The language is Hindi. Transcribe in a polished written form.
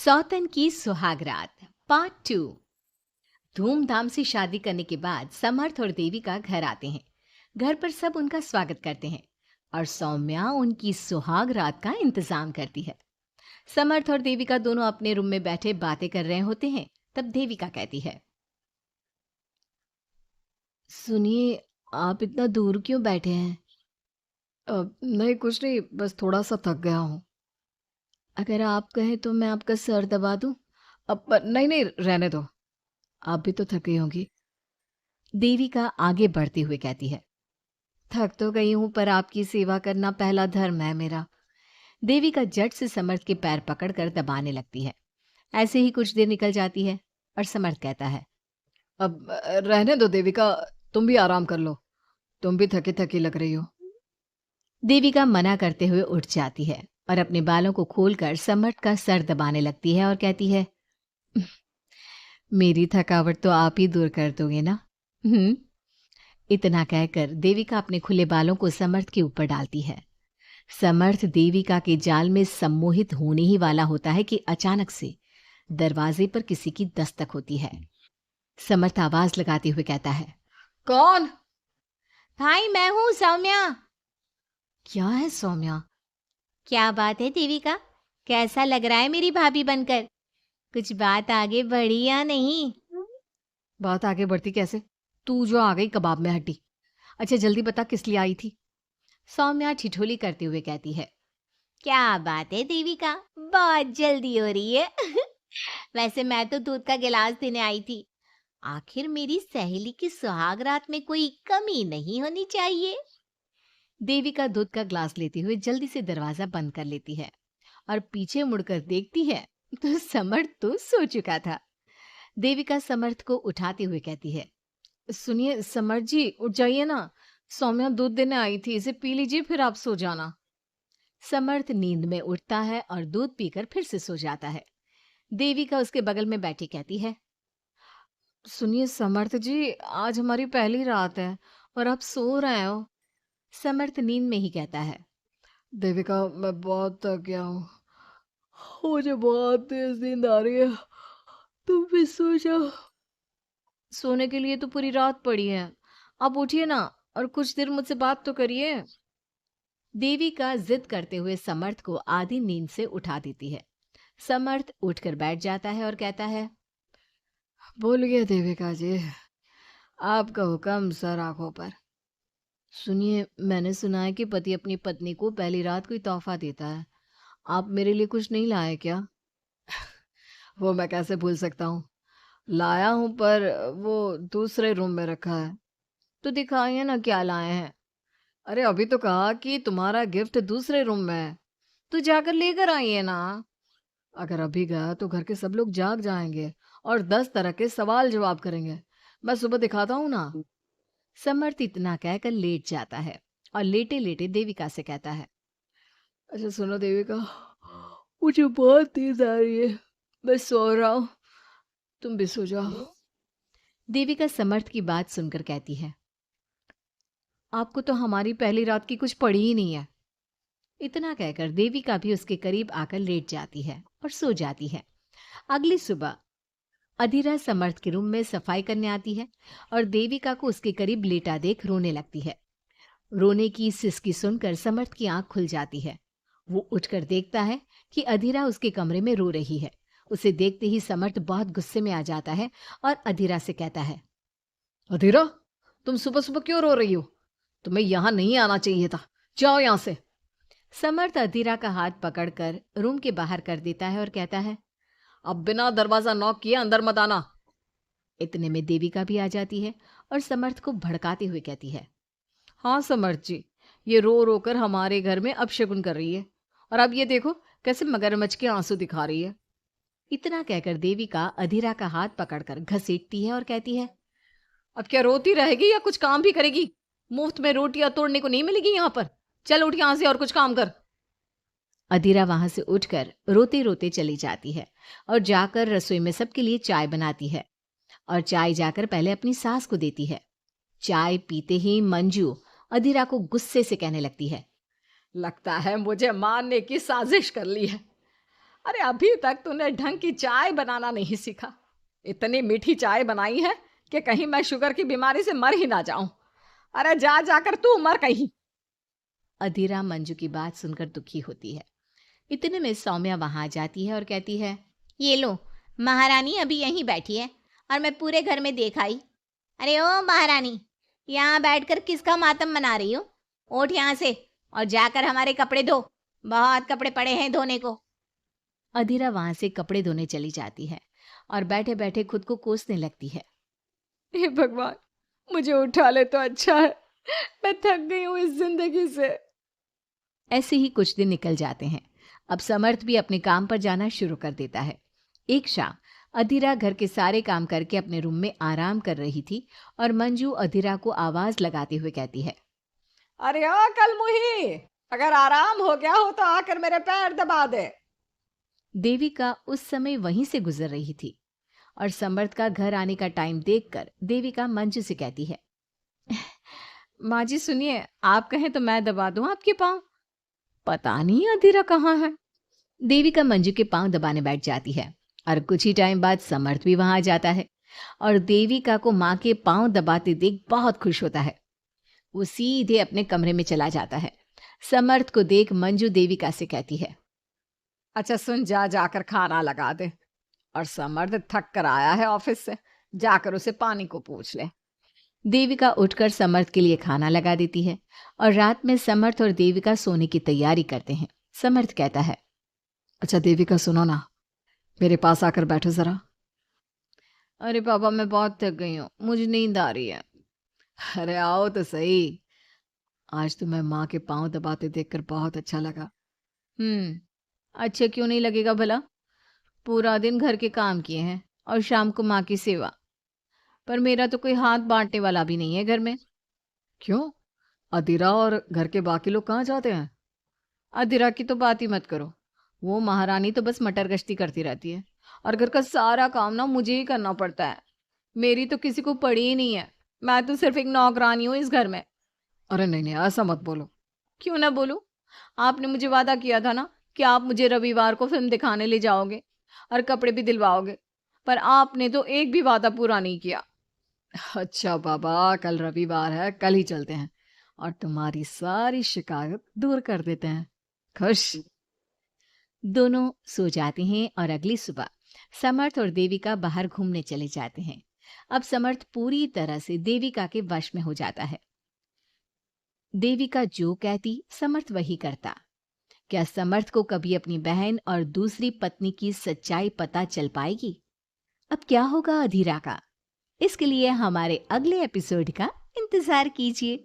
सौतन की सुहागरात पार्ट 2। धूमधाम से शादी करने के बाद समर्थ और देवी का घर आते हैं। घर पर सब उनका स्वागत करते हैं और सौम्या उनकी सुहाग रात का इंतजाम करती है। समर्थ और देविका दोनों अपने रूम में बैठे बातें कर रहे होते हैं। तब देविका कहती है, सुनिए, आप इतना दूर क्यों बैठे हैं? नहीं, कुछ नहीं, बस थोड़ा सा थक गया हूँ। अगर आप कहें तो मैं आपका सर दबा दूं? नहीं नहीं, रहने दो, आप भी तो थकी होंगी। देविका आगे बढ़ते हुए कहती है, थक तो गई हूं पर आपकी सेवा करना पहला धर्म है मेरा। देविका झट से समर्थ के पैर पकड़कर दबाने लगती है। ऐसे ही कुछ देर निकल जाती है और समर्थ कहता है, अब रहने दो देविका, तुम भी आराम कर लो, तुम भी थकी थकी लग रही हो। देविका मना करते हुए उठ जाती है और अपने बालों को खोलकर समर्थ का सर दबाने लगती है और कहती है, मेरी थकावट तो आप ही दूर कर दोगे ना? इतना कहकर देविका अपने खुले बालों को समर्थ के ऊपर डालती है। समर्थ देविका के जाल में सम्मोहित होने ही वाला होता है कि अचानक से दरवाजे पर किसी की दस्तक होती है। समर्थ आवाज लगाते हुए कहता है, कौन? भाई, मैं हूं, सौम्या। क्या है सौम्या? क्या बात है देविका, कैसा लग रहा है मेरी भाभी बनकर? कुछ बात आगे बढ़ी या नहीं? बात आगे बढ़ती कैसे? तू जो आ गई कबाब में हड्डी। अच्छा जल्दी बता, किस लिए आई थी? सौम्या ठिठोली करते हुए कहती है, क्या बात है देविका, बहुत जल्दी हो रही है। वैसे मैं तो दूध का गिलास देने आई थी। आखिर मेरी सहेली की सुहाग रात में कोई कमी नहीं होनी चाहिए। देविका दूध का ग्लास लेते हुए जल्दी से दरवाजा बंद कर लेती है और पीछे मुड़कर देखती है तो समर्थ तो सो चुका था। देविका समर्थ को उठाते हुए कहती है, सुनिए समर्थ जी, उठ जाइए ना, सौम्या दूध देने आई थी, इसे पी लीजिए फिर आप सो जाना। समर्थ नींद में उठता है और दूध पीकर फिर से सो जाता है। देविका उसके बगल में बैठी कहती है, सुनिए समर्थ जी, आज हमारी पहली रात है और आप सो रहे हो। समर्थ नींद में ही कहता है, देविका मैं बहुत थक गया हूँ, मुझे बहुत तेज नींद आ रही है, तुम भी सो जाओ। सोने के लिए तो पूरी रात पड़ी है, आप उठिए ना और कुछ देर मुझसे बात तो करिए। देविका जिद करते हुए समर्थ को आधी नींद से उठा देती है। समर्थ उठकर बैठ जाता है और कहता है, बोलिए देविका जी, आपका हुक्म सर आंखों पर। सुनिए, मैंने सुना है कि पति अपनी पत्नी को पहली रात कोई तोहफा देता है, आप मेरे लिए कुछ नहीं लाए क्या? वो मैं कैसे भूल सकता हूँ, लाया हूँ पर वो दूसरे रूम में रखा है। तो दिखाइए ना क्या लाए हैं। अरे अभी तो कहा कि तुम्हारा गिफ्ट दूसरे रूम में है, तो जाकर लेकर आइए ना। अगर अभी गया तो घर के सब लोग जाग जाएंगे और 10 तरह के सवाल जवाब करेंगे। मैं सुबह दिखाता हूँ ना। समर्थ इतना कहकर लेट जाता है और लेटे लेटे देविका से कहता है, अच्छा सुनो देविका, मुझे बहुत नींद आ रही है, मैं सो रहा हूँ, तुम भी सो जाओ। देविका समर्थ की बात सुनकर कहती है, आपको तो हमारी पहली रात की कुछ पड़ी ही नहीं है। इतना कहकर देविका भी उसके करीब आकर लेट जाती है और सो जाती है। अगली सुबह अधीरा समर्थ के रूम में सफाई करने आती है और देविका को उसके करीब लेटा देख रोने लगती है। रोने की सिसकी सुनकर समर्थ की आंख खुल जाती है। वो उठकर देखता है कि अधीरा उसके कमरे में रो रही है। उसे देखते ही समर्थ बहुत गुस्से में आ जाता है और अधीरा से कहता है, अधीरा, तुम सुबह सुबह क्यों रो रही हो? तुम्हें यहां नहीं आना चाहिए था, जाओ यहां से। समर्थ अधीरा का हाथ पकड़कर रूम के बाहर कर देता है और कहता है, अब बिना दरवाजा नॉक किए अंदर मत आना। इतने में देविका भी आ जाती है और समर्थ को भड़काते हुए कहती है, हाँ समर्थ जी, ये रो रो कर हमारे घर में अपशगुन कर रही है, और अब ये देखो कैसे मगरमच्छ के आंसू दिखा रही है। इतना कहकर देविका अधीरा का हाथ पकड़कर घसीटती है और कहती है, अब क्या रोती रहेगी या कुछ काम भी करेगी? मुफ्त में रोटियां तोड़ने को नहीं मिलेगी यहाँ पर, चल उठ यहाँ से और कुछ काम कर। अधीरा वहां से उठकर रोते रोते चली जाती है और जाकर रसोई में सबके लिए चाय बनाती है और चाय जाकर पहले अपनी सास को देती है। चाय पीते ही मंजू अधीरा को गुस्से से कहने लगती है, लगता है मुझे मारने की साजिश कर ली है। अरे अभी तक तूने ढंग की चाय बनाना नहीं सीखा। इतनी मीठी चाय बनाई है कि कहीं मैं शुगर की बीमारी से मर ही ना जाऊं। अरे जा जाकर तू मर कहीं। अधीरा मंजू की बात सुनकर दुखी होती है। इतने में सौम्या वहां आ जाती है और कहती है, ये लो, महारानी अभी यहीं बैठी है और मैं पूरे घर में देख आई। अरे ओ महारानी, यहाँ बैठकर किसका मातम मना रही हो? उठ यहाँ से और जाकर हमारे कपड़े धो। बहुत कपड़े पड़े हैं धोने को। अधीरा वहां से कपड़े धोने चली जाती है और बैठे बैठे खुद को कोसने लगती है। हे भगवान, मुझे उठा ले तो अच्छा है। मैं थक गई हूँ इस जिंदगी से। ऐसे ही कुछ दिन निकल जाते हैं। अब समर्थ भी अपने काम पर जाना शुरू कर देता है। एक शाम अधीरा घर के सारे काम करके अपने रूम में आराम कर रही थी और मंजू अधीरा को आवाज लगाते हुए कहती है, अरे ओ कल मुही, अगर आराम हो गया हो तो आकर मेरे पैर दबा दे। देविका उस समय वहीं से गुजर रही थी और समर्थ का घर आने का टाइम देखकर देविका मंजू से कहती है, माँ जी सुनिए, आप कहें तो मैं दबा दूं आपके पाँव। पता नहीं अधीरा कहाँ है। देविका मंजू के पांव दबाने बैठ जाती है और कुछ ही टाइम बाद समर्थ भी वहां आ जाता है और देविका को माँ के पांव दबाते देख बहुत खुश होता है। वो सीधे अपने कमरे में चला जाता है। समर्थ को देख मंजू देविका से कहती है, अच्छा सुन, जा जाकर खाना लगा दे। और समर्थ थक कर आया है ऑफिस से, जाकर उसे पानी को पूछ ले। देविका उठकर समर्थ के लिए खाना लगा देती है और रात में समर्थ और देविका सोने की तैयारी करते हैं। समर्थ कहता है, अच्छा देविका सुनो ना, मेरे पास आकर बैठो जरा। अरे पापा, मैं बहुत थक गई हूँ, मुझे नींद आ रही है। अरे आओ तो सही। आज तो मैं माँ के पाँव दबाते देखकर बहुत अच्छा लगा। अच्छा क्यों नहीं लगेगा भला? पूरा दिन घर के काम किए हैं और शाम को माँ की सेवा। पर मेरा तो कोई हाथ बांटने वाला भी नहीं है घर में। क्यों? अधीरा और घर के बाकी लोग कहाँ जाते हैं? अधीरा की तो बात ही मत करो। वो महारानी तो बस मटर गश्ती करती रहती है और घर का सारा काम ना मुझे ही करना पड़ता है। मेरी तो किसी को पड़ी ही नहीं है। मैं तो सिर्फ एक नौकरानी हूँ इस घर में। अरे नहीं नहीं, ऐसा मत बोलो। क्यों ना बोलूं? आपने मुझे वादा किया था ना कि आप मुझे रविवार को फिल्म दिखाने ले जाओगे और कपड़े भी दिलवाओगे, पर आपने तो एक भी वादा पूरा नहीं किया। अच्छा बाबा, कल रविवार है, कल ही चलते हैं और तुम्हारी सारी शिकायत दूर कर देते हैं। खुश? दोनों सो जाते हैं और अगली सुबह समर्थ और देविका बाहर घूमने चले जाते हैं। अब समर्थ पूरी तरह से देविका के वश में हो जाता है। देविका जो कहती समर्थ वही करता। क्या समर्थ को कभी अपनी बहन और दूसरी पत्नी की सच्चाई पता चल पाएगी? अब क्या होगा अधीरा का? इसके लिए हमारे अगले एपिसोड का इंतजार कीजिए।